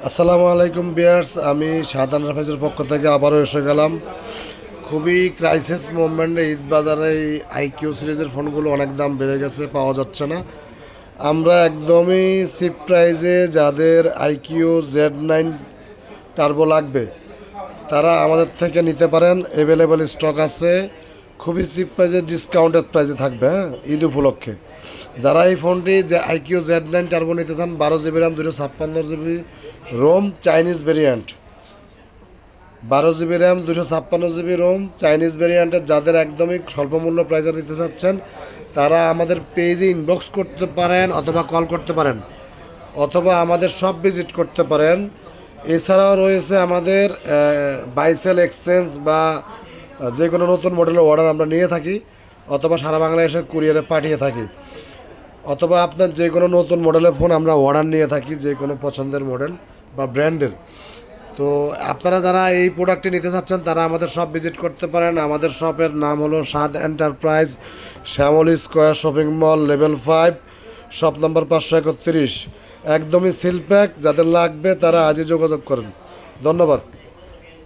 আসসালামু আলাইকুম বিয়ার্স, আমি শাহাদান রাফেজের পক্ষ থেকে আবারও এসে গেলাম। খুবই ক্রাইসিস মুভমেন্টে ঈদ বাজারে এই আইকিউ সিরিজের ফোনগুলো অনেক দাম বেড়ে গেছে, পাওয়া যাচ্ছে না। আমরা একদমই চিপ প্রাইজে যাদের আইকিউ Z9 টার্বো লাগবে তারা আমাদের থেকে নিতে পারেন। অ্যাভেলেবেল স্টক আছে, খুবই চিপ প্রাইজে, ডিসকাউন্টেড প্রাইজে থাকবে। হ্যাঁ, ঈদ উপলক্ষে যারা এই ফোনটি যে আইকিউ Z9 টার্বো নিতে চান, 12 GB RAM, 256 GB ROM, Chinese variant, 12 GB RAM, 256 GB ROM, Chinese ভেরিয়েন্টের যাদের একদমই স্বল্প মূল্য প্রাইজে নিতে চাচ্ছেন তারা আমাদের পেজে ইনবক্স করতে পারেন অথবা কল করতে পারেন অথবা আমাদের সব ভিজিট করতে পারেন। এছাড়াও রয়েছে আমাদের বাইসেল এক্সচেঞ্জ বা যে কোনো নতুন মডেলের অর্ডার আমরা নিয়ে থাকি, অথবা সারা বাংলাদেশে কুরিয়ারে পাঠিয়ে থাকি, অথবা আপনার যে কোনো নতুন মডেলের ফোন আমরা অর্ডার নিয়ে থাকি, যে কোনো পছন্দের মডেল বা ব্র্যান্ডের। তো আপনারা যারা এই প্রোডাক্টটি নিতে চাচ্ছেন তারা আমাদের শপ ভিজিট করতে পারেন। আমাদের শপের নাম হলো Swad enterprise, Shyamoli square shopping mall, level 5, shop number 531। একদমই সিল প্যাক, যাদের লাগবে তারা আজই যোগাযোগ করেন। ধন্যবাদ।